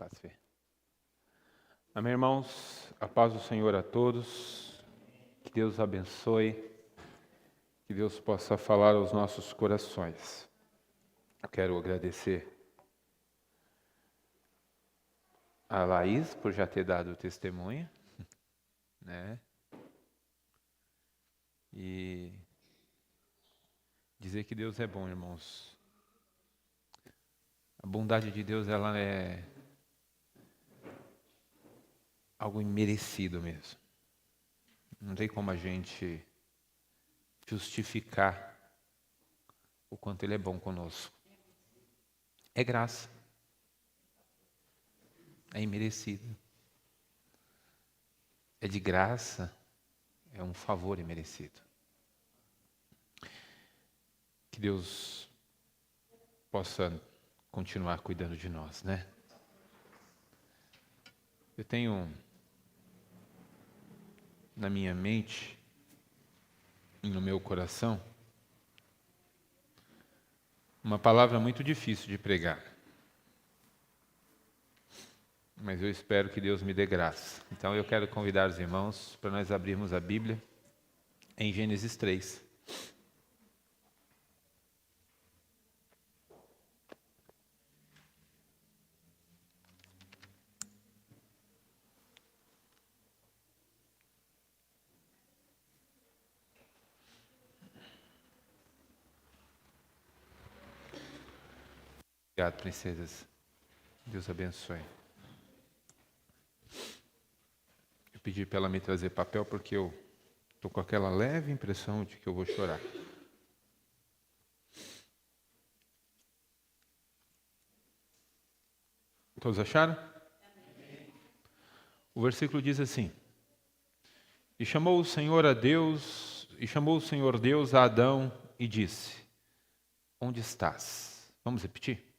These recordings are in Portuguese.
Faz ver. Amém, irmãos? A paz do Senhor a todos. Que Deus abençoe. Que Deus possa falar aos nossos corações. Eu quero agradecer a Laís por já ter dado o testemunho, né? E dizer que Deus é bom, irmãos. A bondade de Deus, ela é algo imerecido mesmo. Não tem como a gente justificar o quanto Ele é bom conosco. É graça. É imerecido. É de graça, é um favor imerecido. Que Deus possa continuar cuidando de nós, né? Eu tenho na minha mente e no meu coração uma palavra muito difícil de pregar. Mas eu espero que Deus me dê graça. Então eu quero convidar os irmãos para nós abrirmos a Bíblia em Gênesis 3. Obrigado, princesas. Deus abençoe. Eu pedi para ela me trazer papel porque eu estou com aquela leve impressão de que eu vou chorar. Todos acharam? O versículo diz assim: E chamou o Senhor Deus a Adão e disse: Onde estás? Vamos repetir?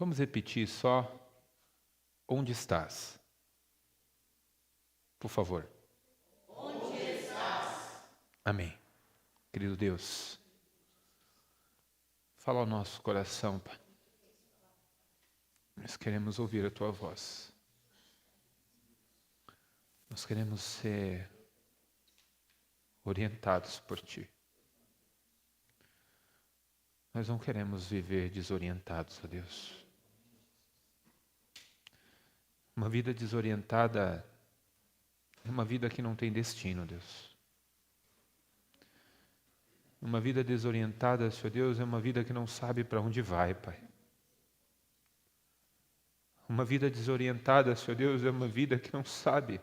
Vamos repetir só. Onde estás? Por favor. Onde estás? Amém. Querido Deus, fala ao nosso coração, Pai. Nós queremos ouvir a Tua voz. Nós queremos ser orientados por Ti. Nós não queremos viver desorientados, ó Deus. Uma vida desorientada é uma vida que não tem destino, Deus. Uma vida desorientada, Senhor Deus, é uma vida que não sabe para onde vai, Pai. Uma vida desorientada, Senhor Deus, é uma vida que não sabe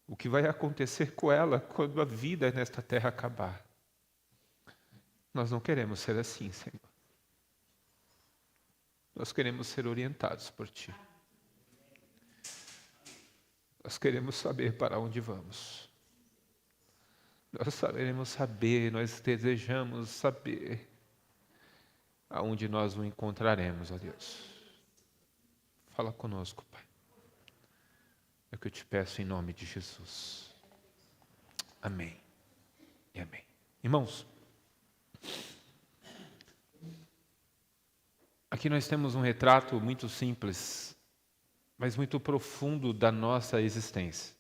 o que vai acontecer com ela quando a vida nesta terra acabar. Nós não queremos ser assim, Senhor. Nós queremos ser orientados por Ti. Nós queremos saber para onde vamos. Nós queremos saber, nós desejamos saber aonde nós o encontraremos, ó Deus. Fala conosco, Pai. É o que eu te peço em nome de Jesus. Amém e amém. Irmãos, aqui nós temos um retrato muito simples, mas muito profundo da nossa existência.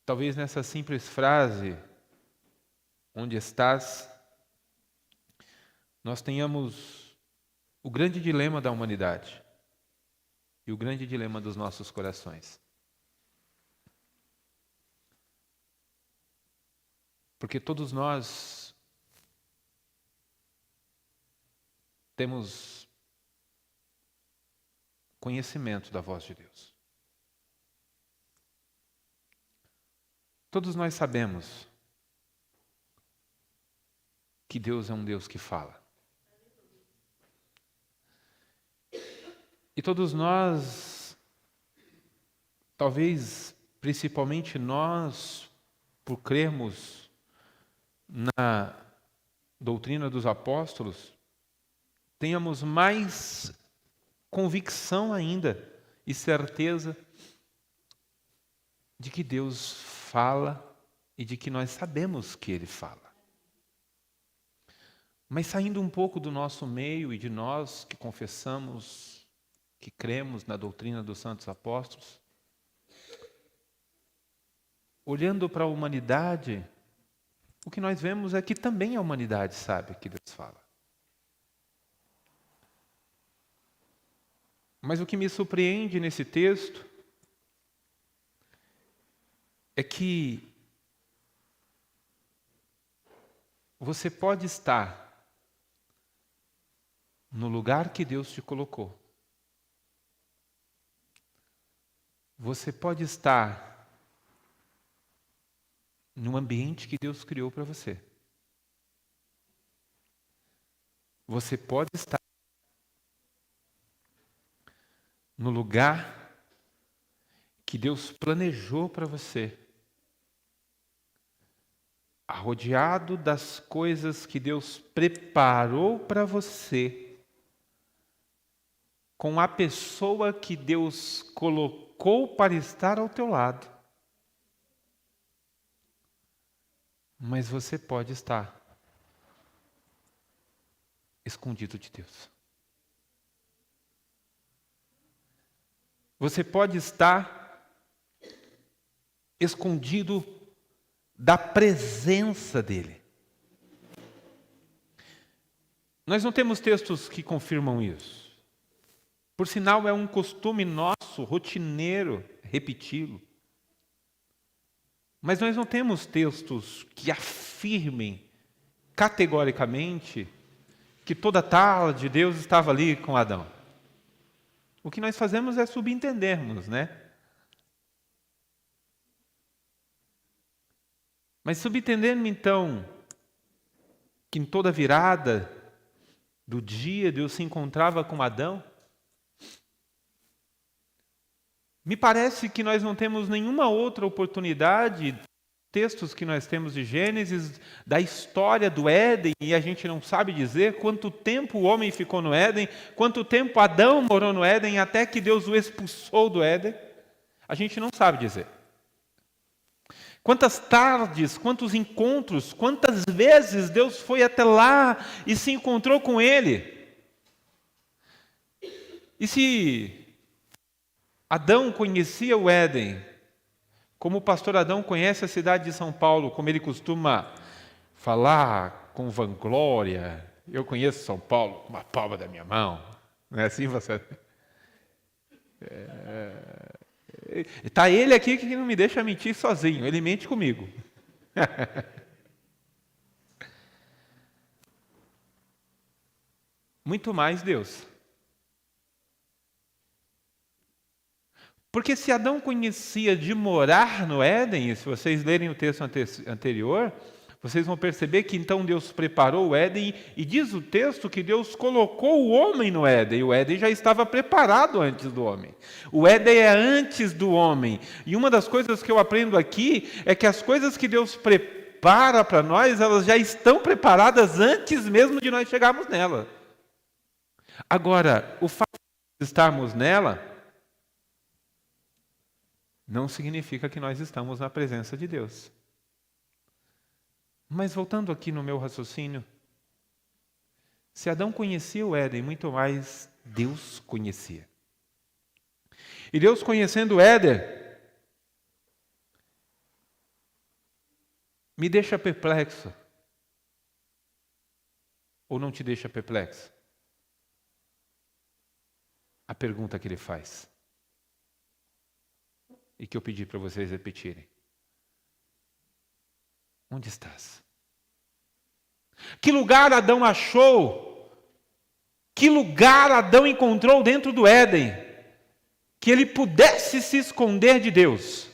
Talvez nessa simples frase, onde estás, nós tenhamos o grande dilema da humanidade e o grande dilema dos nossos corações. Porque todos nós temos conhecimento da voz de Deus. Todos nós sabemos que Deus é um Deus que fala. E todos nós, talvez principalmente nós, por crermos na doutrina dos apóstolos, tenhamos mais convicção ainda e certeza de que Deus fala e de que nós sabemos que Ele fala. Mas saindo um pouco do nosso meio e de nós que confessamos, que cremos na doutrina dos santos apóstolos, olhando para a humanidade, o que nós vemos é que também a humanidade sabe que Deus fala. Mas o que me surpreende nesse texto é que você pode estar no lugar que Deus te colocou. Você pode estar no ambiente que Deus criou para você. Você pode estar no lugar que Deus planejou para você, rodeado das coisas que Deus preparou para você, com a pessoa que Deus colocou para estar ao teu lado. Mas você pode estar escondido de Deus. Você pode estar escondido da presença dEle. Nós não temos textos que confirmam isso. Por sinal, é um costume nosso, rotineiro, repeti-lo. Mas nós não temos textos que afirmem categoricamente que toda tarde Deus estava ali com Adão. O que nós fazemos é subentendermos, né? Mas subentendendo então que em toda virada do dia Deus se encontrava com Adão, me parece que nós não temos nenhuma outra oportunidade, textos que nós temos de Gênesis, da história do Éden, e a gente não sabe dizer quanto tempo o homem ficou no Éden, quanto tempo Adão morou no Éden, até que Deus o expulsou do Éden. A gente não sabe dizer. Quantas tardes, quantos encontros, quantas vezes Deus foi até lá e se encontrou com ele. E se Adão conhecia o Éden, como o pastor Adão conhece a cidade de São Paulo, como ele costuma falar com vanglória, eu conheço São Paulo com a palma da minha mão, não é assim você? Está ele aqui que não me deixa mentir sozinho, ele mente comigo. Muito mais Deus. Porque se Adão conhecia de morar no Éden, e se vocês lerem o texto anterior, vocês vão perceber que então Deus preparou o Éden, e diz o texto que Deus colocou o homem no Éden, e o Éden já estava preparado antes do homem. O Éden é antes do homem. E uma das coisas que eu aprendo aqui é que as coisas que Deus prepara para nós, elas já estão preparadas antes mesmo de nós chegarmos nela. Agora, o fato de estarmos nela não significa que nós estamos na presença de Deus. Mas voltando aqui no meu raciocínio, se Adão conhecia o Éden, muito mais Deus conhecia. E Deus conhecendo o Éden, me deixa perplexo. Ou não te deixa perplexo? A pergunta que ele faz. E que eu pedi para vocês repetirem. Onde estás? Que lugar Adão achou? Que lugar Adão encontrou dentro do Éden? Que ele pudesse se esconder de Deus?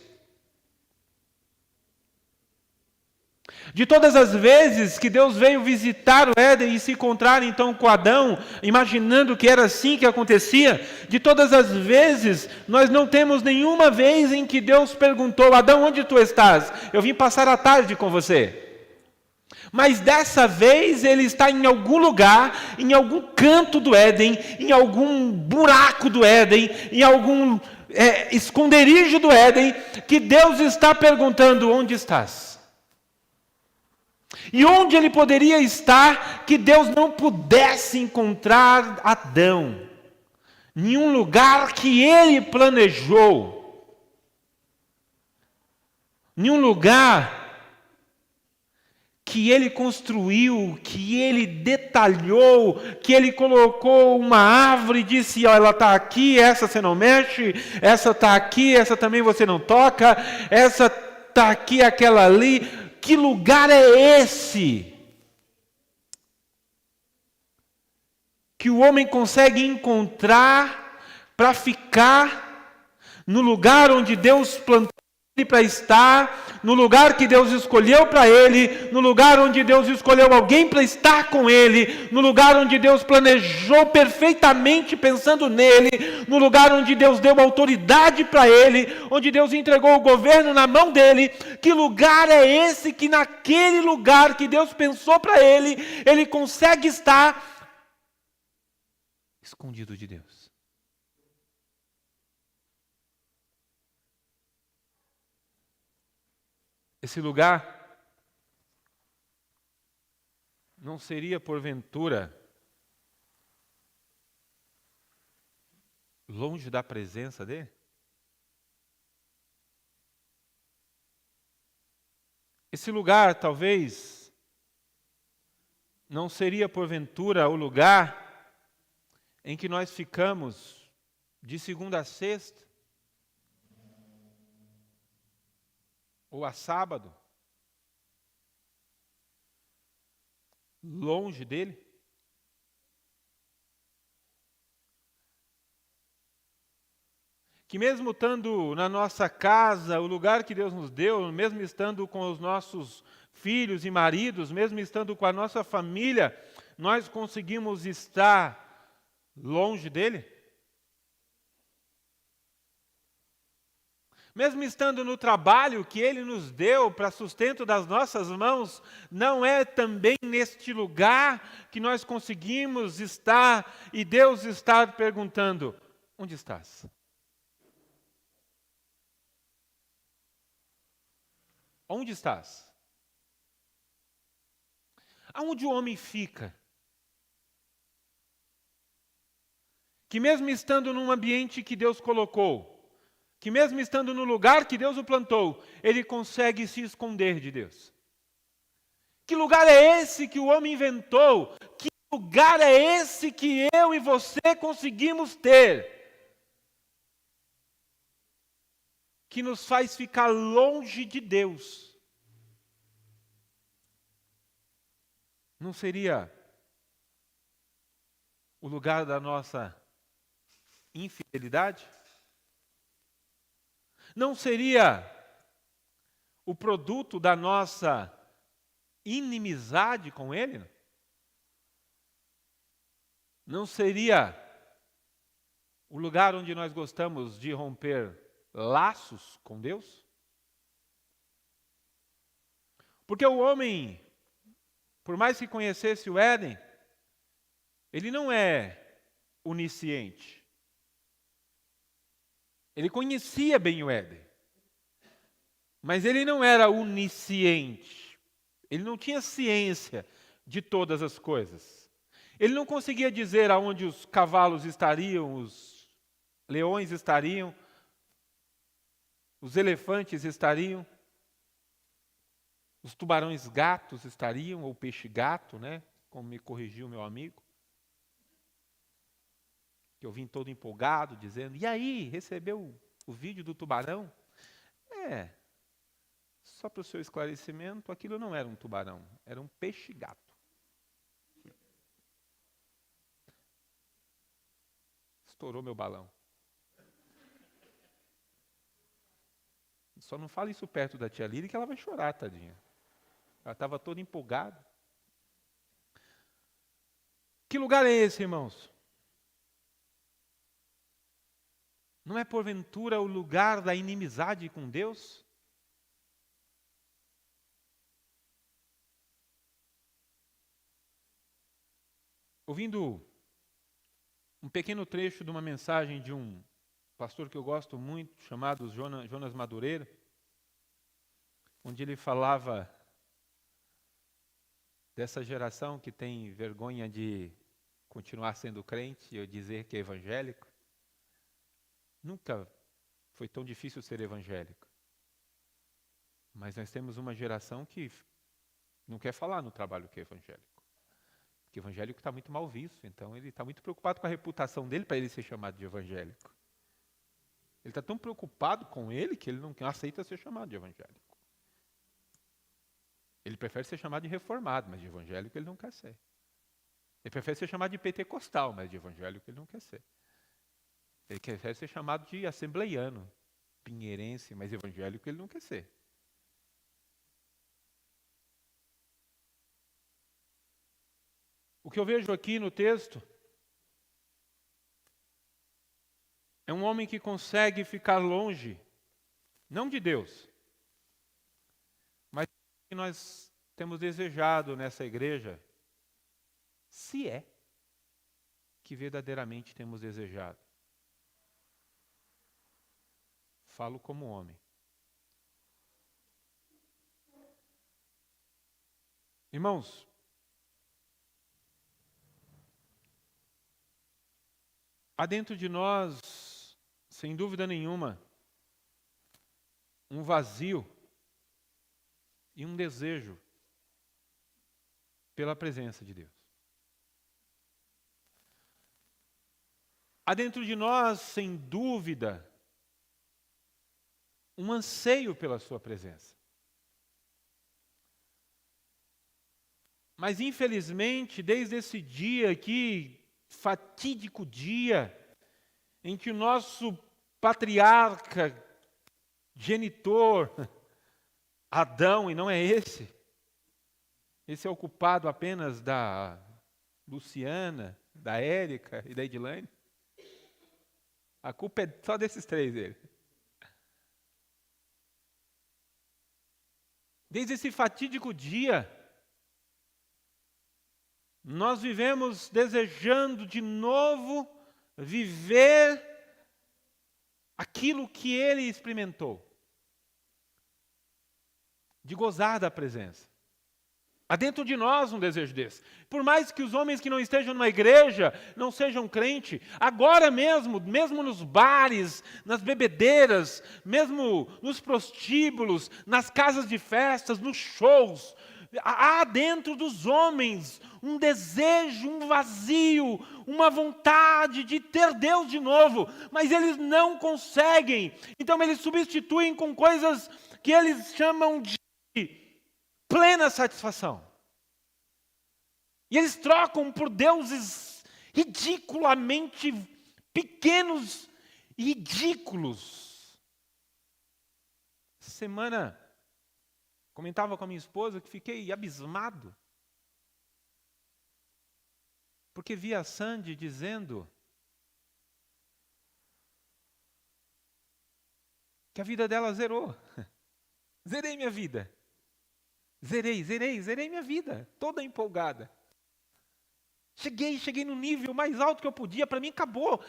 De todas as vezes que Deus veio visitar o Éden e se encontrar então com Adão, imaginando que era assim que acontecia, de todas as vezes, nós não temos nenhuma vez em que Deus perguntou: Adão, onde tu estás? Eu vim passar a tarde com você. Mas dessa vez ele está em algum lugar, em algum canto do Éden, em algum buraco do Éden, em algum esconderijo do Éden, que Deus está perguntando: onde estás? E onde ele poderia estar que Deus não pudesse encontrar Adão? Em um lugar que ele planejou, em um lugar que ele construiu, que ele detalhou, que ele colocou uma árvore e disse: ó, ela está aqui, essa você não mexe, essa está aqui, essa também você não toca, essa está aqui, aquela ali. Que lugar é esse que o homem consegue encontrar para ficar no lugar onde Deus plantou ele para estar, no lugar que Deus escolheu para ele, no lugar onde Deus escolheu alguém para estar com ele, no lugar onde Deus planejou perfeitamente pensando nele, no lugar onde Deus deu autoridade para ele, onde Deus entregou o governo na mão dele? Que lugar é esse que naquele lugar que Deus pensou para ele, ele consegue estar escondido de Deus? Esse lugar não seria, porventura, longe da presença dele? Esse lugar, talvez, não seria, porventura, o lugar em que nós ficamos de segunda a sexta, ou a sábado, longe dele? Que mesmo estando na nossa casa, o lugar que Deus nos deu, mesmo estando com os nossos filhos e maridos, mesmo estando com a nossa família, nós conseguimos estar longe dele? Mesmo estando no trabalho que Ele nos deu para sustento das nossas mãos, não é também neste lugar que nós conseguimos estar e Deus está perguntando: onde estás? Onde estás? Aonde o homem fica? Que mesmo estando num ambiente que Deus colocou, que mesmo estando no lugar que Deus o plantou, ele consegue se esconder de Deus. Que lugar é esse que o homem inventou? Que lugar é esse que eu e você conseguimos ter? Que nos faz ficar longe de Deus. Não seria o lugar da nossa infidelidade? Não seria o produto da nossa inimizade com Ele? Não seria o lugar onde nós gostamos de romper laços com Deus? Porque o homem, por mais que conhecesse o Éden, ele não é onisciente. Ele conhecia bem o Éden, mas ele não era onisciente. Ele não tinha ciência de todas as coisas. Ele não conseguia dizer aonde os cavalos estariam, os leões estariam, os elefantes estariam, os tubarões gatos estariam, ou peixe gato, né? Como me corrigiu meu amigo. Que eu vim todo empolgado, dizendo: e aí, recebeu o vídeo do tubarão? Só para o seu esclarecimento, aquilo não era um tubarão, era um peixe-gato. Estourou meu balão. Só não fala isso perto da tia Lília que ela vai chorar, tadinha. Ela estava toda empolgada. Que lugar é esse, irmãos? Não é porventura o lugar da inimizade com Deus? Ouvindo um pequeno trecho de uma mensagem de um pastor que eu gosto muito, chamado Jonas Madureira, onde ele falava dessa geração que tem vergonha de continuar sendo crente e dizer que é evangélico. Nunca foi tão difícil ser evangélico. Mas nós temos uma geração que não quer falar no trabalho que é evangélico. Porque evangélico está muito mal visto, então ele está muito preocupado com a reputação dele para ele ser chamado de evangélico. Ele está tão preocupado com ele que ele não aceita ser chamado de evangélico. Ele prefere ser chamado de reformado, mas de evangélico ele não quer ser. Ele prefere ser chamado de pentecostal, mas de evangélico ele não quer ser. Ele prefere ser chamado de assembleiano, pinheirense, mas evangélico ele não quer ser. O que eu vejo aqui no texto é um homem que consegue ficar longe, não de Deus, mas que nós temos desejado nessa igreja, se é que verdadeiramente temos desejado. Falo como homem. Irmãos, há dentro de nós, sem dúvida nenhuma, um vazio e um desejo pela presença de Deus. Há dentro de nós, sem dúvida, um anseio pela sua presença. Mas, infelizmente, desde esse dia aqui, fatídico dia, em que o nosso patriarca, genitor, Adão, e não é esse é o culpado apenas da Luciana, da Érica e da Edilane. A culpa é só desses três dele. Desde esse fatídico dia, nós vivemos desejando de novo viver aquilo que ele experimentou, de gozar da presença. Há dentro de nós um desejo desse. Por mais que os homens que não estejam numa igreja não sejam crentes, agora mesmo nos bares, nas bebedeiras, mesmo nos prostíbulos, nas casas de festas, nos shows, há dentro dos homens um desejo, um vazio, uma vontade de ter Deus de novo, mas eles não conseguem. Então eles substituem com coisas que eles chamam de plena satisfação. E eles trocam por deuses ridiculamente pequenos e ridículos. Essa semana, comentava com a minha esposa que fiquei abismado, porque vi a Sandy dizendo que a vida dela zerou. Zerei minha vida. Zerei minha vida, toda empolgada. Cheguei no nível mais alto que eu podia, para mim acabou.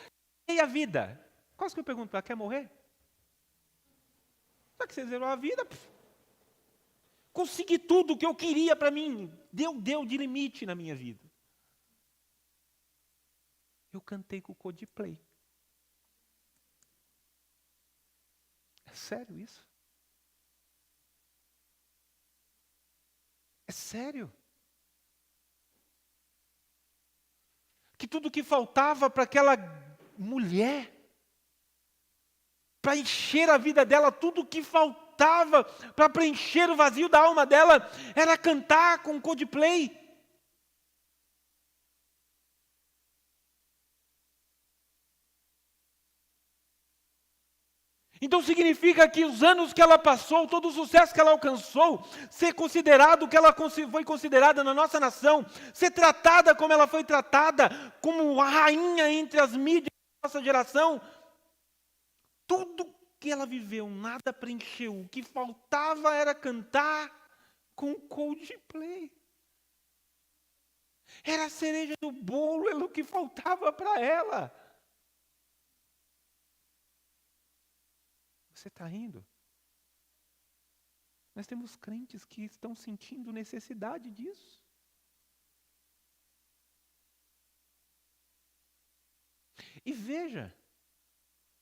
E a vida? Quase que eu pergunto para ela, quer morrer? Já que você zerou a vida, consegui tudo o que eu queria para mim. Deu de limite na minha vida. Eu cantei com o Coldplay. É sério isso? É sério? Que tudo que faltava para aquela mulher, para encher a vida dela, tudo que faltava para preencher o vazio da alma dela, era cantar com Coldplay. Então significa que os anos que ela passou, todo o sucesso que ela alcançou, ser considerado o que ela foi considerada na nossa nação, ser tratada como ela foi tratada, como a rainha entre as mídias da nossa geração, tudo que ela viveu, nada preencheu. O que faltava era cantar com Coldplay. Era a cereja do bolo, era o que faltava para ela. Você está rindo? Nós temos crentes que estão sentindo necessidade disso. E veja,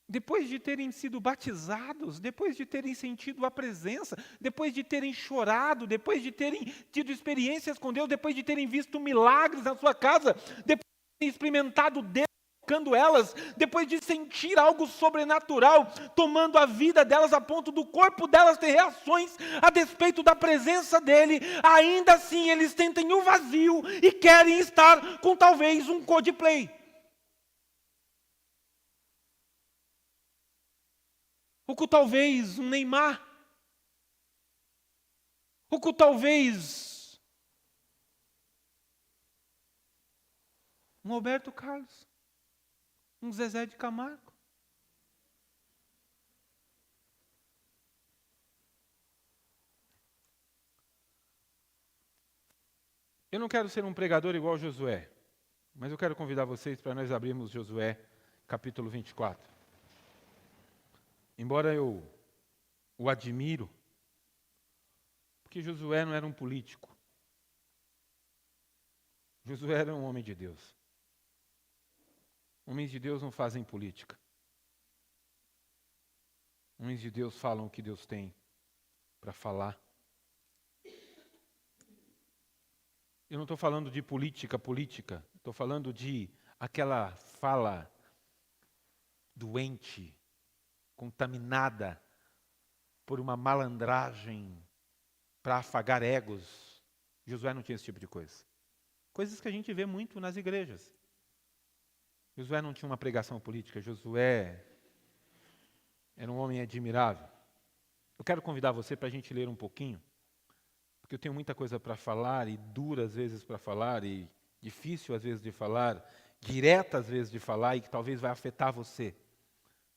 depois de terem sido batizados, depois de terem sentido a presença, depois de terem chorado, depois de terem tido experiências com Deus, depois de terem visto milagres na sua casa, depois de terem experimentado Deus tocando elas, depois de sentir algo sobrenatural tomando a vida delas a ponto do corpo delas ter reações a despeito da presença dele, ainda assim eles sentem o vazio e querem estar com talvez um Coldplay. Ou com talvez um Neymar. Ou com talvez um Roberto Carlos. Um Zezé de Camargo. Eu não quero ser um pregador igual Josué, mas eu quero convidar vocês para nós abrirmos Josué, capítulo 24. Embora eu o admiro, porque Josué não era um político. Josué era um homem de Deus. Homens de Deus não fazem política. Homens de Deus falam o que Deus tem para falar. Eu não estou falando de política, estou falando de aquela fala doente, contaminada por uma malandragem para afagar egos. Josué não tinha esse tipo de coisa. Coisas que a gente vê muito nas igrejas. Josué não tinha uma pregação política. Josué era um homem admirável. Eu quero convidar você para a gente ler um pouquinho, porque eu tenho muita coisa para falar, e dura às vezes para falar, e difícil às vezes de falar, direta às vezes de falar, e que talvez vai afetar você.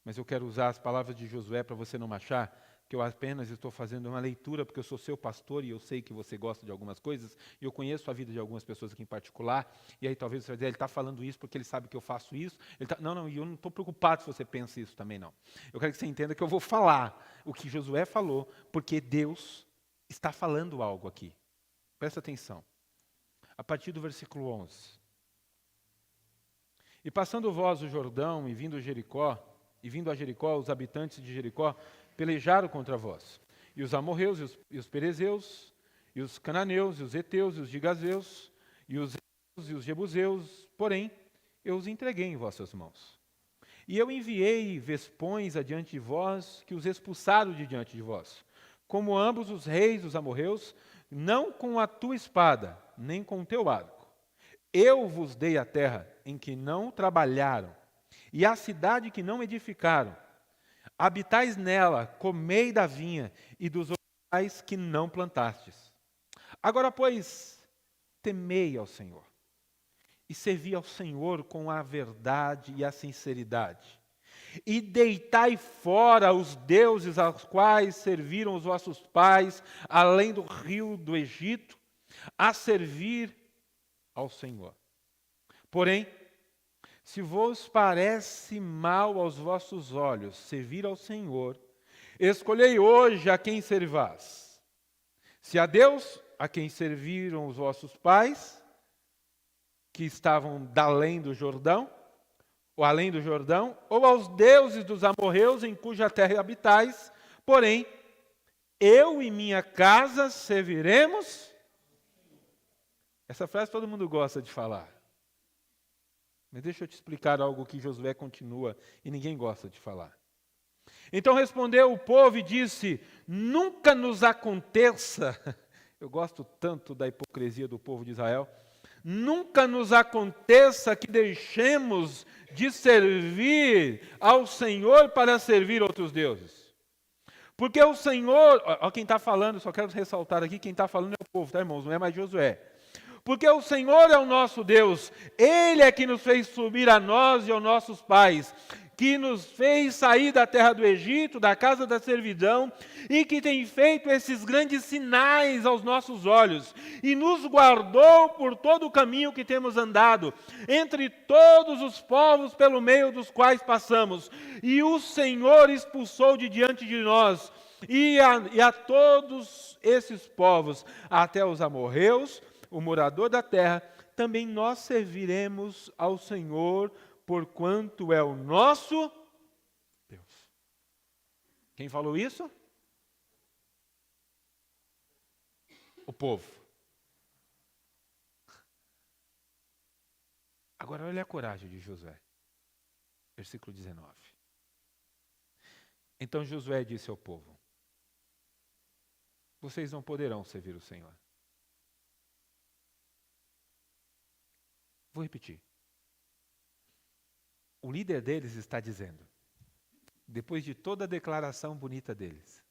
Mas eu quero usar as palavras de Josué para você não achar que eu apenas estou fazendo uma leitura porque eu sou seu pastor e eu sei que você gosta de algumas coisas, e eu conheço a vida de algumas pessoas aqui em particular, e aí talvez você vai dizer, ele está falando isso porque ele sabe que eu faço isso. Não, e eu não estou preocupado se você pensa isso também, não. Eu quero que você entenda que eu vou falar o que Josué falou, porque Deus está falando algo aqui. Presta atenção. A partir do versículo 11. E passando vós o Jordão e vindo a Jericó, os habitantes de Jericó pelejaram contra vós. E os amorreus, e os perezeus, e os cananeus, e os heteus, e os gigazeus, e os eus, e os jebuseus, porém, eu os entreguei em vossas mãos. E eu enviei vespões adiante de vós, que os expulsaram de diante de vós, como ambos os reis dos amorreus, não com a tua espada, nem com o teu arco. Eu vos dei a terra em que não trabalharam, e a cidade que não edificaram. Habitais nela, comei da vinha e dos olivais que não plantastes. Agora, pois, temei ao Senhor, e servi ao Senhor com a verdade e a sinceridade. E deitai fora os deuses aos quais serviram os vossos pais, além do rio do Egito, a servir ao Senhor. Porém, se vos parece mal aos vossos olhos servir ao Senhor, escolhei hoje a quem servás. Se a Deus, a quem serviram os vossos pais, que estavam além do Jordão, ou aos deuses dos amorreus em cuja terra habitais, porém, eu e minha casa serviremos. Essa frase todo mundo gosta de falar. Mas deixa eu te explicar algo que Josué continua e ninguém gosta de falar. Então respondeu o povo e disse, nunca nos aconteça, eu gosto tanto da hipocrisia do povo de Israel, nunca nos aconteça que deixemos de servir ao Senhor para servir outros deuses. Porque o Senhor, ó, quem está falando, só quero ressaltar aqui, quem está falando é o povo, tá irmãos, não é mais Josué. Porque o Senhor é o nosso Deus, Ele é que nos fez subir a nós e aos nossos pais, que nos fez sair da terra do Egito, da casa da servidão, e que tem feito esses grandes sinais aos nossos olhos, e nos guardou por todo o caminho que temos andado, entre todos os povos pelo meio dos quais passamos, e o Senhor expulsou de diante de nós, e a todos esses povos, até os amorreus, o morador da terra, também nós serviremos ao Senhor, porquanto é o nosso Deus. Quem falou isso? O povo. Agora olha a coragem de Josué. Versículo 19. Então Josué disse ao povo: vocês não poderão servir o Senhor. Vou repetir. O líder deles está dizendo, depois de toda a declaração bonita deles,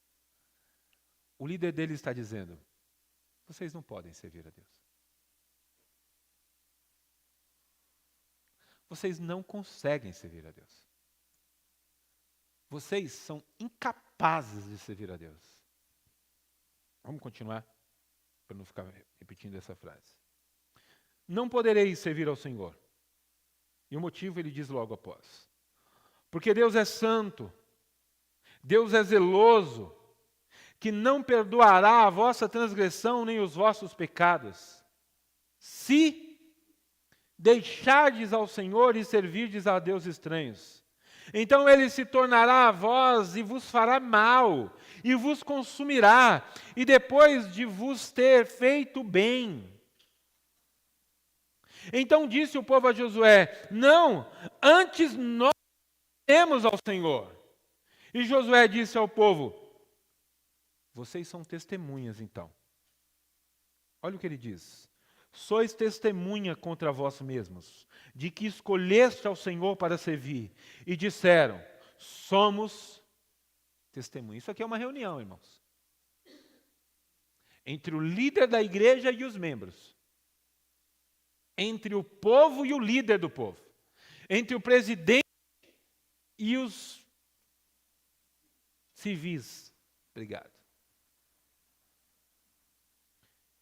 o líder deles está dizendo: vocês não podem servir a Deus. Vocês não conseguem servir a Deus. Vocês são incapazes de servir a Deus. Vamos continuar, para não ficar repetindo essa frase. Não podereis servir ao Senhor. E o motivo ele diz logo após. Porque Deus é santo, Deus é zeloso, que não perdoará a vossa transgressão nem os vossos pecados, se deixardes ao Senhor e servirdes a Deus estranhos. Então ele se tornará a vós e vos fará mal, e vos consumirá, e depois de vos ter feito bem. Então disse o povo a Josué: não, antes nós temos ao Senhor. E Josué disse ao povo: vocês são testemunhas então. Olha o que ele diz: sois testemunha contra vós mesmos, de que escolheste ao Senhor para servir. E disseram: somos testemunhas. Isso aqui é uma reunião, irmãos, entre o líder da igreja e os membros. Entre o povo e o líder do povo. Entre o presidente e os civis. Obrigado.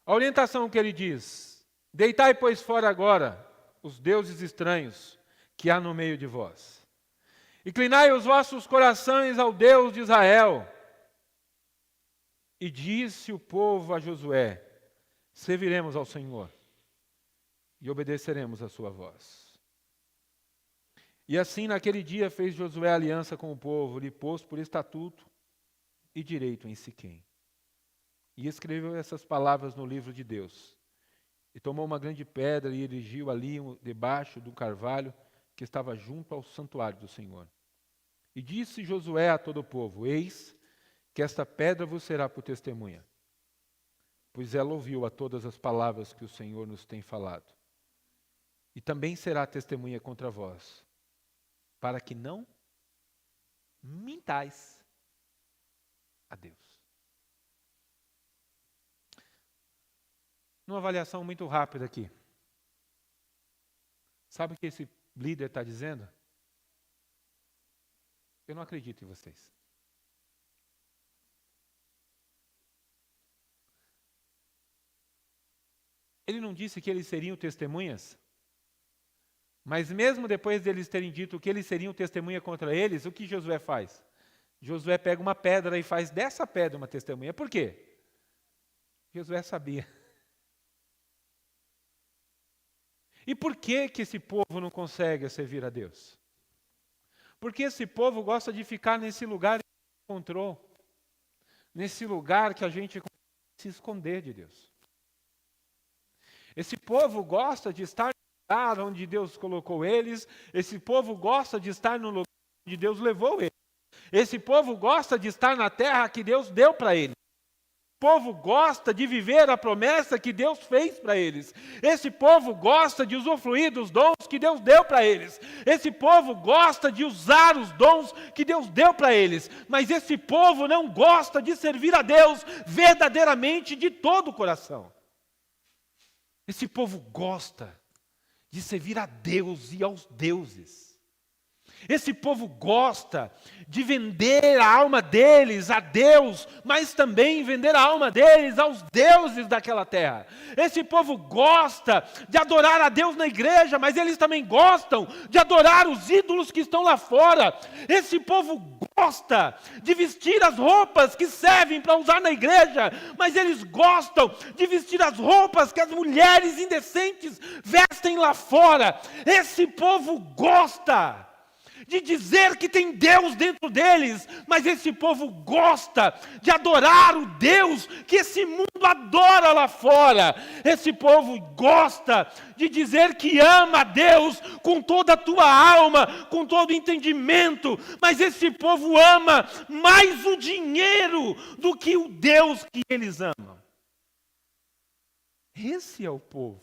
A orientação que ele diz: deitai, pois, fora agora os deuses estranhos que há no meio de vós. Inclinai os vossos corações ao Deus de Israel. E disse o povo a Josué: serviremos ao Senhor e obedeceremos a sua voz. E assim naquele dia fez Josué aliança com o povo, lhe pôs por estatuto e direito em Siquém. E escreveu essas palavras no livro de Deus. E tomou uma grande pedra e erigiu ali debaixo do carvalho que estava junto ao santuário do Senhor. E disse Josué a todo o povo: eis que esta pedra vos será por testemunha, pois ela ouviu a todas as palavras que o Senhor nos tem falado. E também será testemunha contra vós, para que não mintais a Deus. Numa avaliação muito rápida aqui. Sabe o que esse líder está dizendo? Eu não acredito em vocês. Ele não disse que eles seriam testemunhas? Mas mesmo depois deles terem dito que eles seriam testemunha contra eles, o que Josué faz? Josué pega uma pedra e faz dessa pedra uma testemunha. Por quê? Josué sabia. E por que esse povo não consegue servir a Deus? Porque esse povo gosta de ficar nesse lugar que encontrou. Nesse lugar que a gente se esconder de Deus. Esse povo gosta de estar no lugar onde Deus colocou eles. Esse povo gosta de estar no lugar onde Deus levou eles. Esse povo gosta de estar na terra que Deus deu para eles. Esse povo gosta de viver a promessa que Deus fez para eles. Esse povo gosta de usufruir dos dons que Deus deu para eles. Esse povo gosta de usar os dons que Deus deu para eles. Mas esse povo não gosta de servir a Deus verdadeiramente de todo o coração. Esse povo gosta de servir a Deus e aos deuses. Esse povo gosta de vender a alma deles a Deus, mas também vender a alma deles aos deuses daquela terra. Esse povo gosta de adorar a Deus na igreja, mas eles também gostam de adorar os ídolos que estão lá fora. Esse povo gosta de vestir as roupas que servem para usar na igreja, mas eles gostam de vestir as roupas que as mulheres indecentes vestem lá fora. Esse povo gosta de dizer que tem Deus dentro deles, mas esse povo gosta de adorar o Deus que esse mundo adora lá fora. Esse povo gosta de dizer que ama a Deus com toda a tua alma, com todo o entendimento, mas esse povo ama mais o dinheiro do que o Deus que eles amam. Esse é o povo.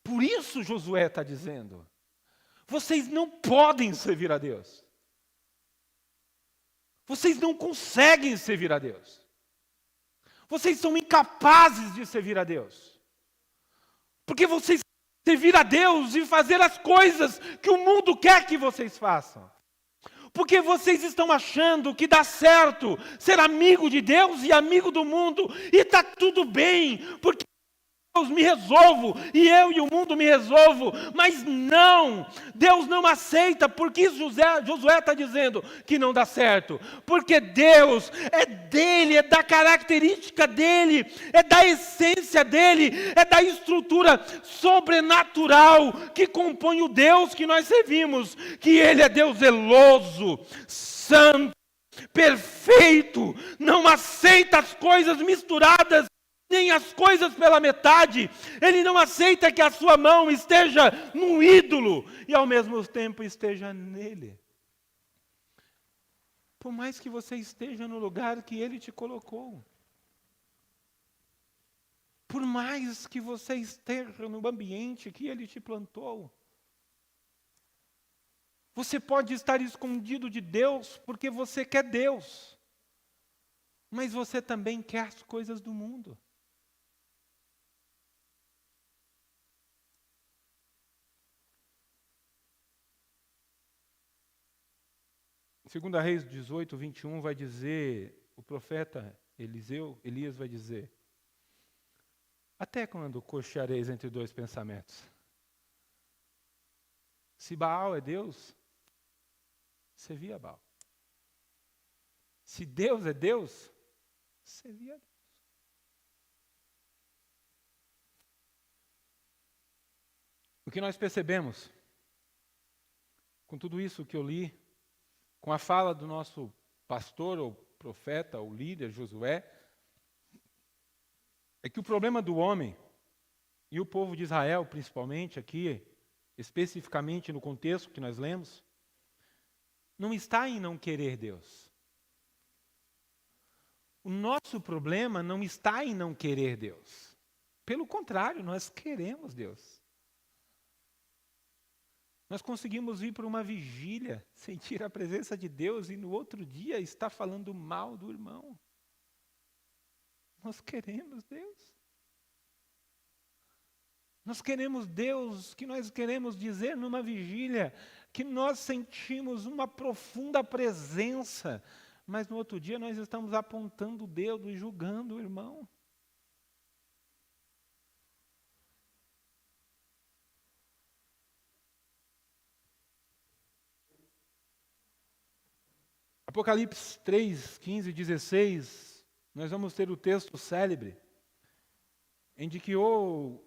Por isso Josué está dizendo: vocês não podem servir a Deus. Vocês não conseguem servir a Deus. Vocês são incapazes de servir a Deus. Porque vocês servir a Deus e fazer as coisas que o mundo quer que vocês façam. Porque vocês estão achando que dá certo ser amigo de Deus e amigo do mundo. E está tudo bem, porque Deus me resolvo, e eu e o mundo me resolvo, mas não, Deus não aceita, porque Josué está dizendo que não dá certo, porque Deus é dele, é da característica dele, é da essência dele, é da estrutura sobrenatural que compõe o Deus que nós servimos, que ele é Deus zeloso, santo, perfeito, não aceita as coisas misturadas, nem as coisas pela metade. Ele não aceita que a sua mão esteja num ídolo e ao mesmo tempo esteja nele. Por mais que você esteja no lugar que ele te colocou, por mais que você esteja no ambiente que ele te plantou, você pode estar escondido de Deus porque você quer Deus, mas você também quer as coisas do mundo. Segunda Reis 18, 21 vai dizer, o profeta Elias vai dizer: até quando cocheareis entre dois pensamentos? Se Baal é Deus, servia a Baal. Se Deus é Deus, servia a Deus. O que nós percebemos com tudo isso que eu li, com a fala do nosso pastor, ou profeta, ou líder, Josué, é que o problema do homem, e o povo de Israel principalmente aqui, especificamente no contexto que nós lemos, não está em não querer Deus. O nosso problema não está em não querer Deus. Pelo contrário, nós queremos Deus. Nós conseguimos ir para uma vigília, sentir a presença de Deus e no outro dia estar falando mal do irmão. Nós queremos Deus. Nós queremos Deus, que nós queremos dizer numa vigília, que nós sentimos uma profunda presença, mas no outro dia nós estamos apontando o dedo e julgando o irmão. Apocalipse 3, 15, 16, nós vamos ter o texto célebre, em que ou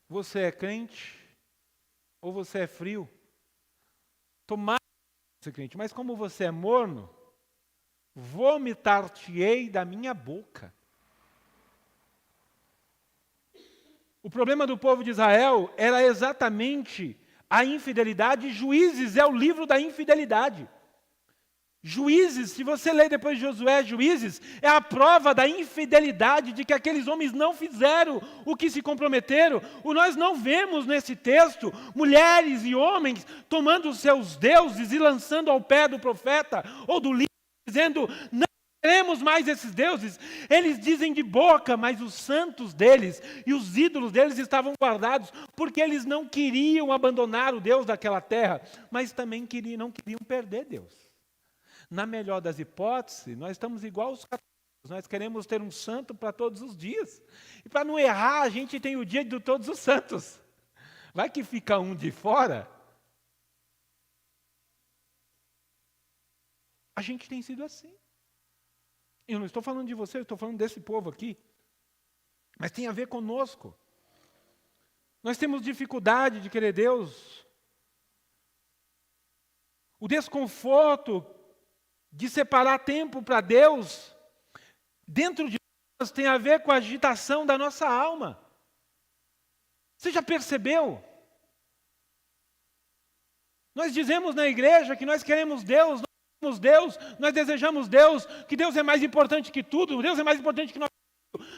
você é crente, ou você é frio. Tomara ser crente, mas como você é morno, vomitar-te-ei da minha boca. O problema do povo de Israel era exatamente a infidelidade. Juízes é o livro da infidelidade. Juízes, se você ler depois de Josué, Juízes, é a prova da infidelidade, de que aqueles homens não fizeram o que se comprometeram. Nós não vemos nesse texto mulheres e homens tomando os seus deuses e lançando ao pé do profeta ou do líder, dizendo: não queremos mais esses deuses. Eles dizem de boca, mas os santos deles e os ídolos deles estavam guardados, porque eles não queriam abandonar o Deus daquela terra, mas também não queriam perder Deus. Na melhor das hipóteses, nós estamos igual aos católicos, nós queremos ter um santo para todos os dias. E para não errar, a gente tem o dia de todos os santos. Vai que fica um de fora. A gente tem sido assim. Eu não estou falando de você, eu estou falando desse povo aqui. Mas tem a ver conosco. Nós temos dificuldade de querer Deus. O desconforto de separar tempo para Deus, dentro de nós, tem a ver com a agitação da nossa alma. Você já percebeu? Nós dizemos na igreja que nós queremos Deus, nós desejamos Deus, que Deus é mais importante que tudo, Deus é mais importante que nós.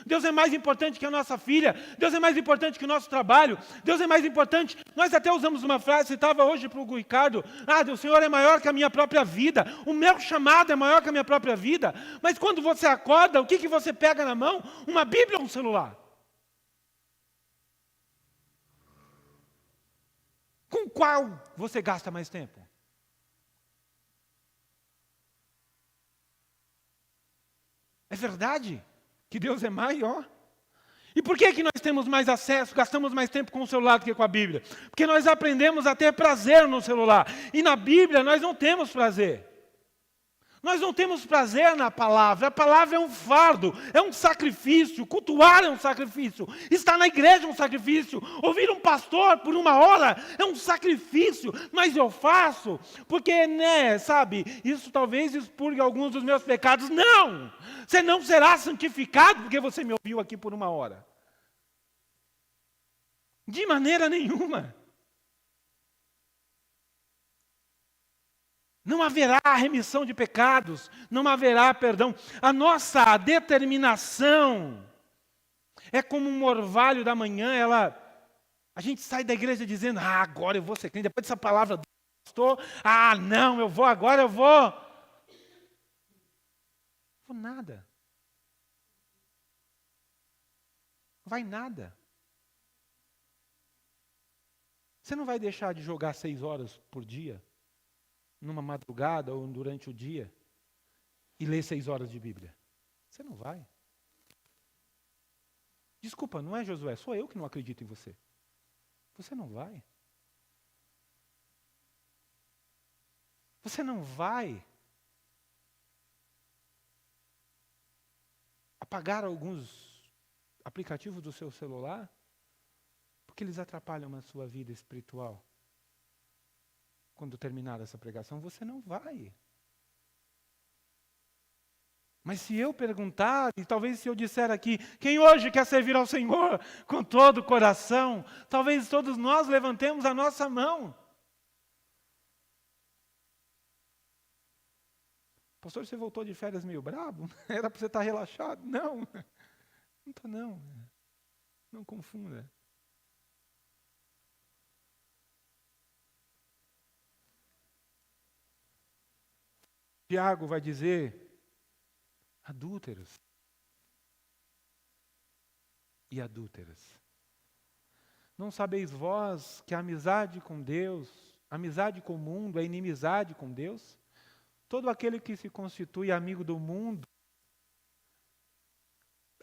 Deus é mais importante que a nossa filha, Deus é mais importante que o nosso trabalho, Deus é mais importante. Nós até usamos uma frase, citava hoje para o Ricardo: o Senhor é maior que a minha própria vida, o meu chamado é maior que a minha própria vida. Mas quando você acorda, o que você pega na mão? Uma Bíblia ou um celular? Com qual você gasta mais tempo? É verdade que Deus é maior? E por que nós temos mais acesso, gastamos mais tempo com o celular do que com a Bíblia? Porque nós aprendemos a ter prazer no celular. E na Bíblia nós não temos prazer. Nós não temos prazer na palavra. A palavra é um fardo, é um sacrifício. Cultuar é um sacrifício. Estar na igreja é um sacrifício. Ouvir um pastor por 1 hora é um sacrifício. Mas eu faço porque, isso talvez expurgue alguns dos meus pecados. Não! Você não será santificado porque você me ouviu aqui por 1 hora. De maneira nenhuma. Não haverá remissão de pecados, não haverá perdão. A nossa determinação é como um orvalho da manhã, a gente sai da igreja dizendo: agora eu vou ser crente, depois dessa palavra do pastor, não, agora eu vou. Não vou nada. Não vai nada. Você não vai deixar de jogar 6 horas por dia? Numa madrugada ou durante o dia, e ler 6 horas de Bíblia? Você não vai. Desculpa, não é Josué, sou eu que não acredito em você. Você não vai. Você não vai apagar alguns aplicativos do seu celular, porque eles atrapalham na sua vida espiritual. Quando terminar essa pregação, você não vai. Mas se eu perguntar, e talvez se eu disser aqui: quem hoje quer servir ao Senhor com todo o coração? Talvez todos nós levantemos a nossa mão. Pastor, você voltou de férias meio bravo? Era para você estar relaxado? Não, não estou não. Não confunda. Tiago vai dizer: adúlteros e adúlteras, não sabeis vós que a amizade com Deus, amizade com o mundo é inimizade com Deus? Todo aquele que se constitui amigo do mundo,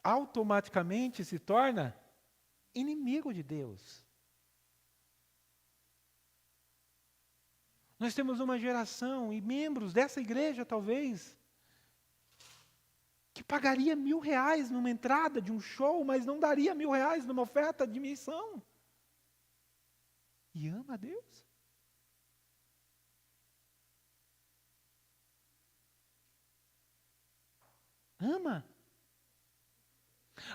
automaticamente se torna inimigo de Deus. Nós temos uma geração e membros dessa igreja, talvez, que pagaria R$1.000 numa entrada de um show, mas não daria R$1.000 numa oferta de missão. E ama a Deus. Ama.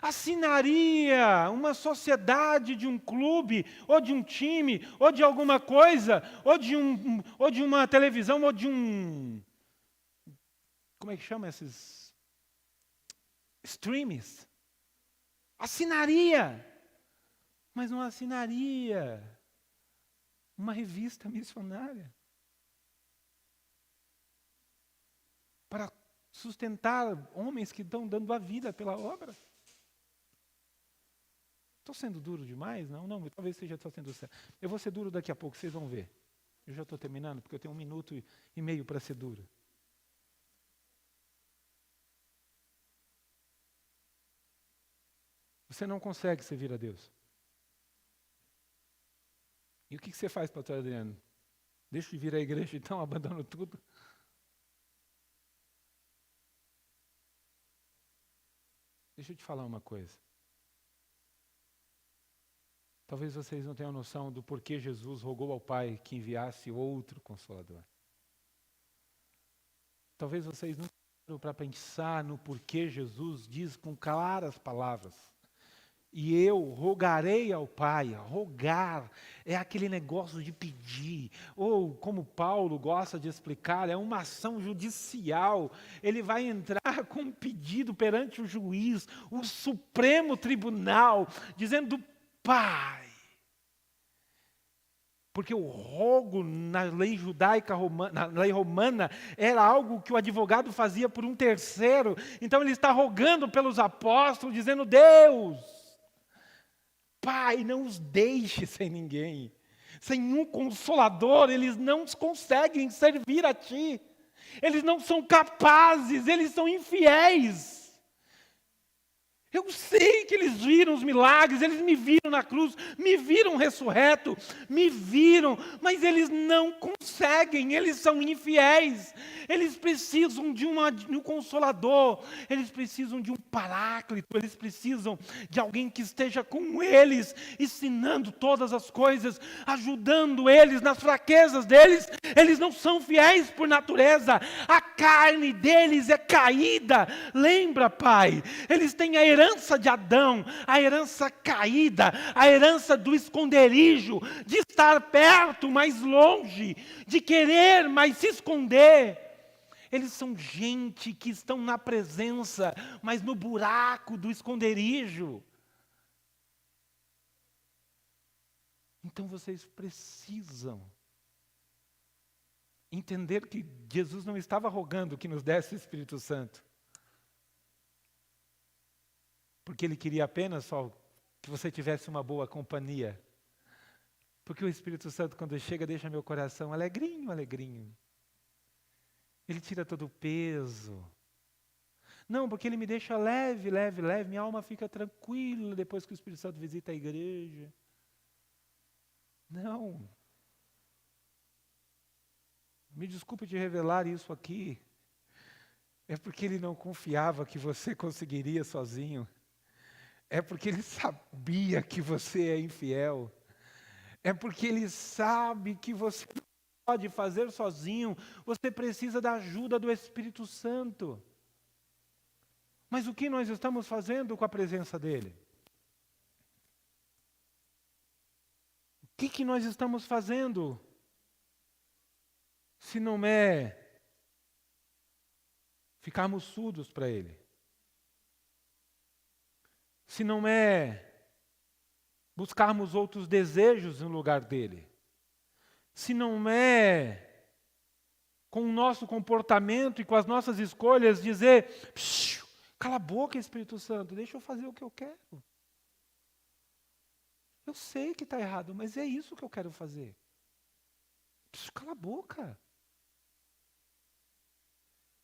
Assinaria uma sociedade de um clube, ou de um time, ou de alguma coisa, ou de uma televisão, ou de um... Como é que chama esses? Streams. Assinaria. Mas não assinaria uma revista missionária para sustentar homens que estão dando a vida pela obra. Estou sendo duro demais? Não, talvez seja só sendo sério. Eu vou ser duro daqui a pouco, vocês vão ver. Eu já estou terminando, porque eu tenho 1 minuto e meio para ser duro. Você não consegue servir a Deus. E o que você faz, pastor Adriano? Deixa de vir à igreja, então abandono tudo? Deixa eu te falar uma coisa. Talvez vocês não tenham noção do porquê Jesus rogou ao Pai que enviasse outro Consolador. Talvez vocês não tenham para pensar no porquê Jesus diz com claras palavras: e eu rogarei ao Pai. Rogar é aquele negócio de pedir, ou como Paulo gosta de explicar, é uma ação judicial. Ele vai entrar com um pedido perante o juiz, o Supremo Tribunal, dizendo: Pai. Porque o rogo na lei judaica, na lei romana, era algo que o advogado fazia por um terceiro. Então ele está rogando pelos apóstolos, dizendo: Deus, Pai, não os deixe sem ninguém. Sem um consolador, eles não conseguem servir a Ti. Eles não são capazes, eles são infiéis. Eu sei que eles viram os milagres, eles me viram na cruz, me viram ressurreto, me viram, mas eles não conseguem, eles são infiéis. Eles precisam de um consolador, eles precisam de um paráclito, eles precisam de alguém que esteja com eles, ensinando todas as coisas, ajudando eles nas fraquezas deles. Eles não são fiéis por natureza, a carne deles é caída. Lembra, Pai, eles têm a herança de Adão, a herança caída, a herança do esconderijo, de estar perto, mas longe, de querer, mas se esconder. Eles são gente que estão na presença, mas no buraco do esconderijo. Então vocês precisam entender que Jesus não estava rogando que nos desse o Espírito Santo, porque Ele queria apenas só que você tivesse uma boa companhia. Porque o Espírito Santo, quando chega, deixa meu coração alegrinho, alegrinho. Ele tira todo o peso. Não, porque Ele me deixa leve, leve, leve. Minha alma fica tranquila depois que o Espírito Santo visita a igreja. Não. Me desculpe de revelar isso aqui. É porque Ele não confiava que você conseguiria sozinho. É porque Ele sabia que você é infiel. É porque Ele sabe que você não pode fazer sozinho. Você precisa da ajuda do Espírito Santo. Mas o que nós estamos fazendo com a presença dEle? O que nós estamos fazendo? Se não é ficarmos surdos para Ele. Se não é buscarmos outros desejos no lugar dele. Se não é com o nosso comportamento e com as nossas escolhas dizer: cala a boca, Espírito Santo, deixa eu fazer o que eu quero. Eu sei que está errado, mas é isso que eu quero fazer. Cala a boca.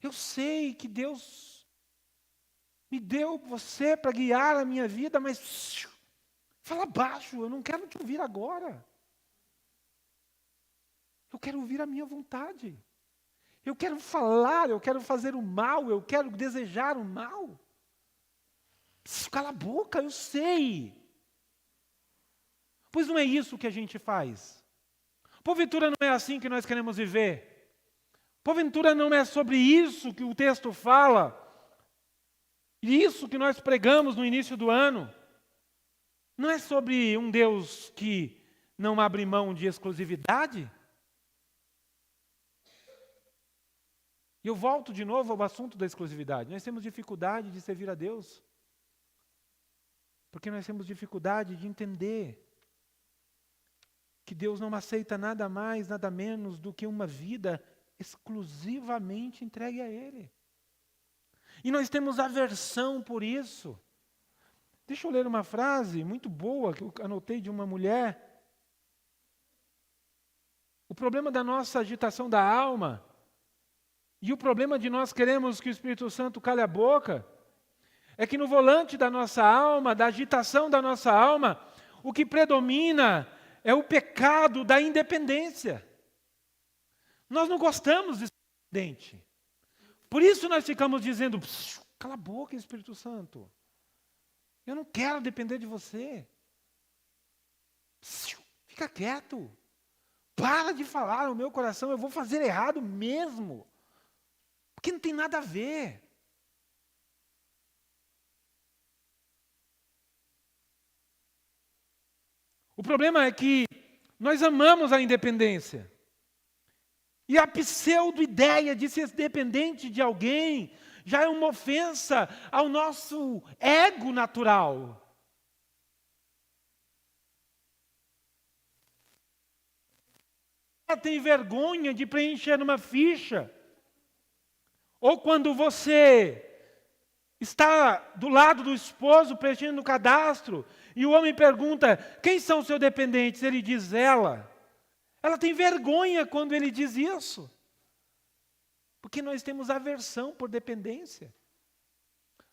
Eu sei que Deus me deu você para guiar a minha vida, mas fala baixo, eu não quero te ouvir agora. Eu quero ouvir a minha vontade. Eu quero falar, eu quero fazer o mal, eu quero desejar o mal. Cala a boca, eu sei. Pois não é isso que a gente faz. Porventura não é assim que nós queremos viver. Porventura não é sobre isso que o texto fala. Isso que nós pregamos no início do ano. Não é sobre um Deus que não abre mão de exclusividade? E eu volto de novo ao assunto da exclusividade. Nós temos dificuldade de servir a Deus. Porque nós temos dificuldade de entender que Deus não aceita nada mais, nada menos do que uma vida exclusivamente entregue a Ele. E nós temos aversão por isso. Deixa eu ler uma frase muito boa que eu anotei de uma mulher. O problema da nossa agitação da alma e o problema de nós queremos que o Espírito Santo cale a boca é que no volante da nossa alma, da agitação da nossa alma, o que predomina é o pecado da independência. Nós não gostamos de ser independente. Por isso nós ficamos dizendo, cala a boca, Espírito Santo. Eu não quero depender de você. Fica quieto. Para de falar no meu coração, eu vou fazer errado mesmo. Porque não tem nada a ver. O problema é que nós amamos a independência. E a pseudo-ideia de ser dependente de alguém já é uma ofensa ao nosso ego natural. Tem vergonha de preencher uma ficha. Ou quando você está do lado do esposo preenchendo o cadastro e o homem pergunta, quem são seus dependentes? Ele diz, ela. Ela tem vergonha quando ele diz isso. Porque nós temos aversão por dependência.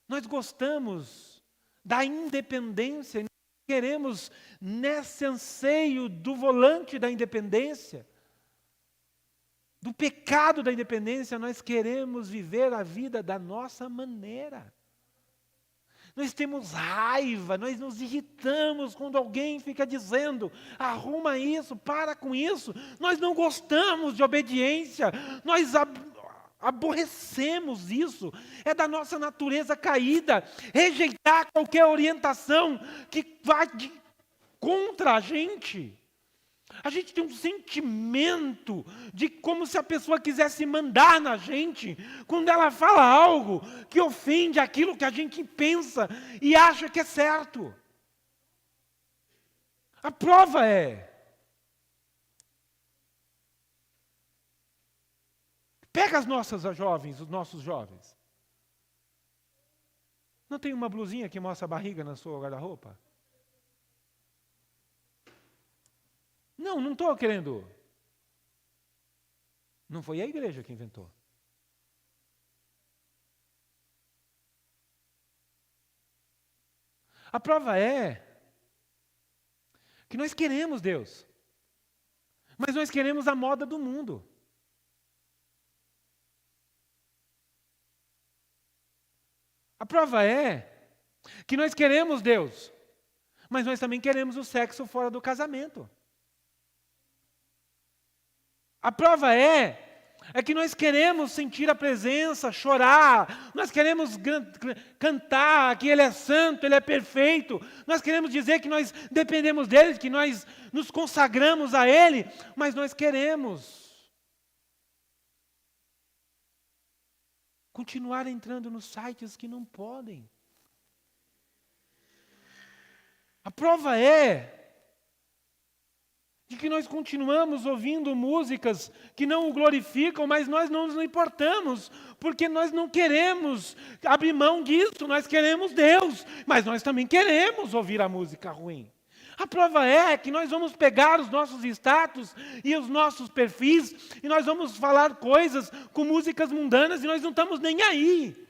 Nós gostamos da independência, queremos nesse anseio do volante da independência, do pecado da independência, nós queremos viver a vida da nossa maneira. Nós temos raiva, nós nos irritamos quando alguém fica dizendo, arruma isso, para com isso. Nós não gostamos de obediência, nós aborrecemos isso. É da nossa natureza caída, rejeitar qualquer orientação que vá contra a gente. A gente tem um sentimento de como se a pessoa quisesse mandar na gente, quando ela fala algo que ofende aquilo que a gente pensa e acha que é certo. A prova é, pega as nossas jovens, os nossos jovens. Não tem uma blusinha que mostra a barriga na sua guarda-roupa? Não estou querendo. Não foi a igreja que inventou. A prova é que nós queremos Deus, mas nós queremos a moda do mundo. A prova é que nós queremos Deus, mas nós também queremos o sexo fora do casamento. A prova é que nós queremos sentir a presença, chorar, nós queremos cantar que Ele é santo, Ele é perfeito, nós queremos dizer que nós dependemos dEle, que nós nos consagramos a Ele, mas nós queremos continuar entrando nos sites que não podem. A prova é de que nós continuamos ouvindo músicas que não o glorificam, mas nós não nos importamos, porque nós não queremos abrir mão disso, nós queremos Deus, mas nós também queremos ouvir a música ruim. A prova é que nós vamos pegar os nossos status e os nossos perfis, e nós vamos falar coisas com músicas mundanas, e nós não estamos nem aí.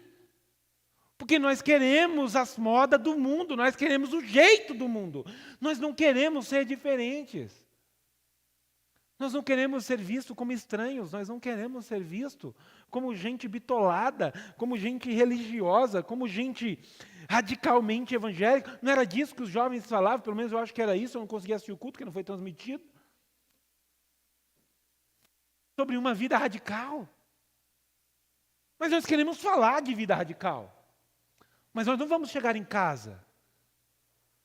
Porque nós queremos as modas do mundo, nós queremos o jeito do mundo, nós não queremos ser diferentes. Nós não queremos ser vistos como estranhos, nós não queremos ser vistos como gente bitolada, como gente religiosa, como gente radicalmente evangélica. Não era disso que os jovens falavam, pelo menos eu acho que era isso, eu não conseguia assistir o culto, porque não foi transmitido. Sobre uma vida radical. Mas nós queremos falar de vida radical. Mas nós não vamos chegar em casa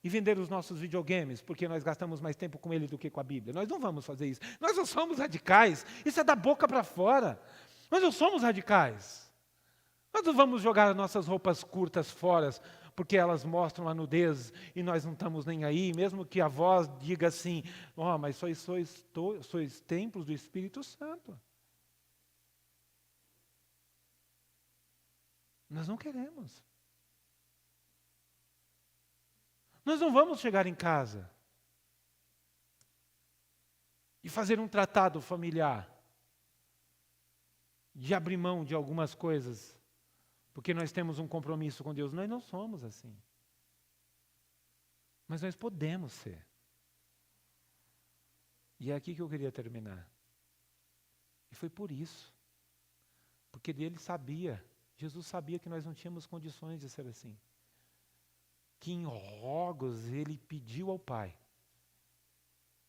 e vender os nossos videogames, porque nós gastamos mais tempo com ele do que com a Bíblia. Nós não vamos fazer isso. Nós não somos radicais. Isso é da boca para fora. Nós não somos radicais. Nós não vamos jogar as nossas roupas curtas fora, porque elas mostram a nudez e nós não estamos nem aí, mesmo que a voz diga assim, mas sois templos do Espírito Santo. Nós não queremos. Nós não vamos chegar em casa e fazer um tratado familiar de abrir mão de algumas coisas, porque nós temos um compromisso com Deus. Nós não somos assim. Mas nós podemos ser. E é aqui que eu queria terminar. E foi por isso. Porque ele sabia, Jesus sabia que nós não tínhamos condições de ser assim. Que em rogos ele pediu ao Pai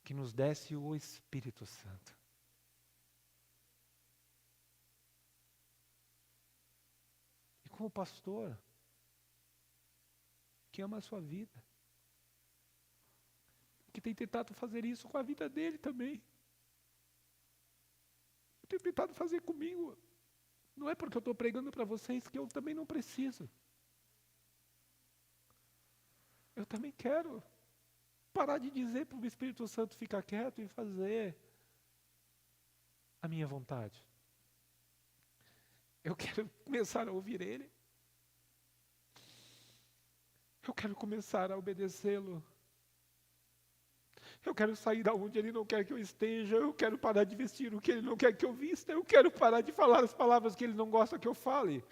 que nos desse o Espírito Santo. E como pastor que ama a sua vida, que tem tentado fazer isso com a vida dele também. Tem tentado fazer comigo. Não é porque eu estou pregando para vocês que eu também não preciso. Eu também quero parar de dizer para o Espírito Santo ficar quieto e fazer a minha vontade. Eu quero começar a ouvir Ele. Eu quero começar a obedecê-lo. Eu quero sair da onde Ele não quer que eu esteja. Eu quero parar de vestir o que Ele não quer que eu vista. Eu quero parar de falar as palavras que Ele não gosta que eu fale.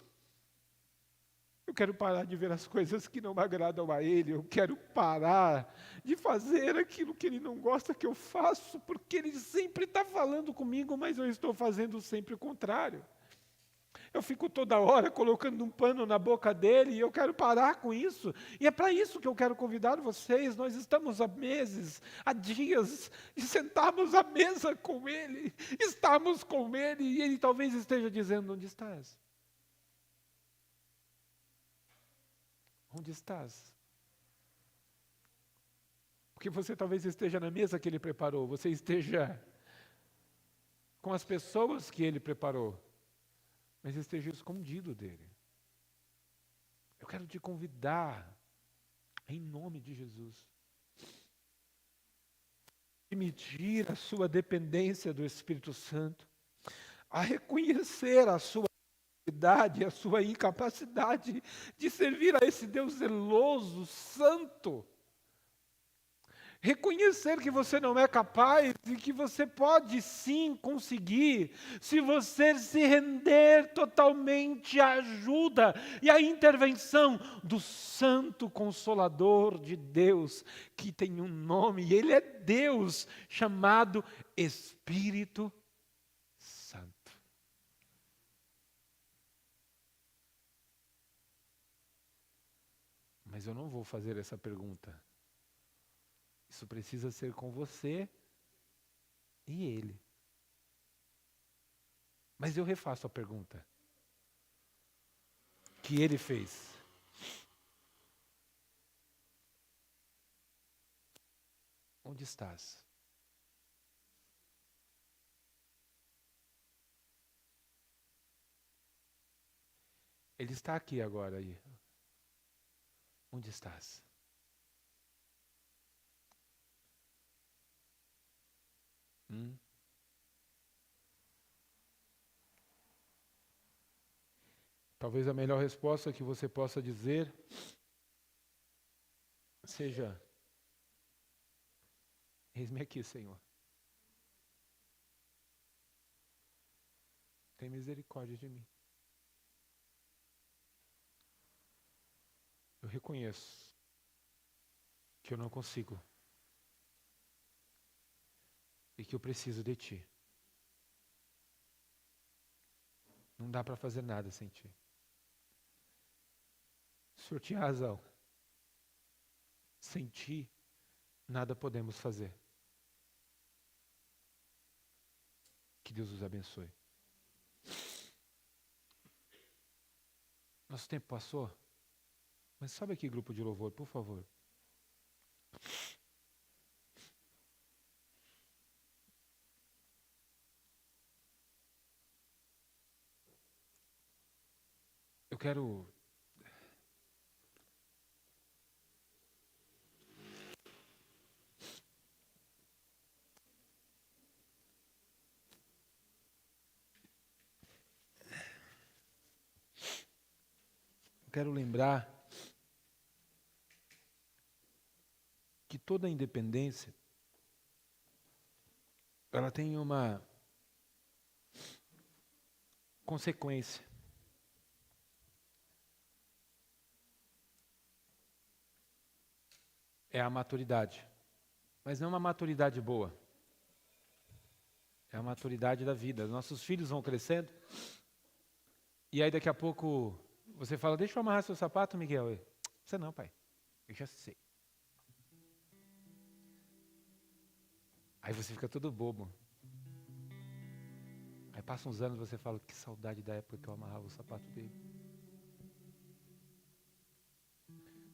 Eu quero parar de ver as coisas que não agradam a Ele. Eu quero parar de fazer aquilo que Ele não gosta que eu faço, porque Ele sempre está falando comigo, mas eu estou fazendo sempre o contrário. Eu fico toda hora colocando um pano na boca dele e eu quero parar com isso. E é para isso que eu quero convidar vocês. Nós estamos há meses, há dias, de sentarmos à mesa com Ele, estarmos com Ele e Ele talvez esteja dizendo: onde estás? Onde estás? Porque você talvez esteja na mesa que Ele preparou, você esteja com as pessoas que Ele preparou, mas esteja escondido dele. Eu quero te convidar, em nome de Jesus, a medir a sua dependência do Espírito Santo, a reconhecer a sua a sua incapacidade de servir a esse Deus zeloso, santo. Reconhecer que você não é capaz e que você pode sim conseguir, se você se render totalmente à ajuda e à intervenção do Santo Consolador de Deus, que tem um nome, e Ele é Deus, chamado Espírito Santo. Mas eu não vou fazer essa pergunta. Isso precisa ser com você e Ele. Mas eu refaço a pergunta que Ele fez. Onde estás? Ele está aqui agora aí. Onde estás? Talvez a melhor resposta que você possa dizer seja: eis-me aqui, Senhor. Tem misericórdia de mim. Eu reconheço que eu não consigo e que eu preciso de Ti. Não dá para fazer nada sem Ti. O Senhor tinha razão. Sem Ti, nada podemos fazer. Que Deus os abençoe. Nosso tempo passou, mas sobe aqui, grupo de louvor, por favor. Eu quero quero lembrar que toda independência, ela tem uma consequência. É a maturidade. Mas não é uma maturidade boa. É a maturidade da vida. Nossos filhos vão crescendo. E aí daqui a pouco você fala, deixa eu amarrar seu sapato, Miguel. Você não, pai. Eu já sei. Aí você fica todo bobo. Aí passa uns anos e você fala, que saudade da época que eu amarrava o sapato dele.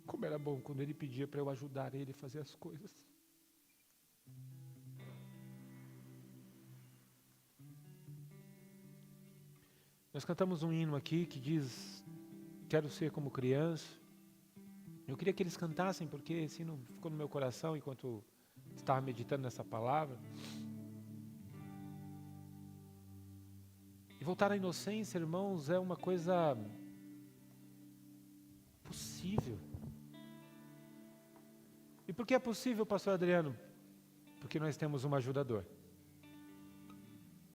Como era bom quando ele pedia para eu ajudar ele a fazer as coisas. Nós cantamos um hino aqui que diz, quero ser como criança. Eu queria que eles cantassem, porque esse hino ficou no meu coração enquanto estava meditando nessa palavra. E voltar à inocência, irmãos, é uma coisa possível. E por que é possível, pastor Adriano? Porque nós temos um ajudador.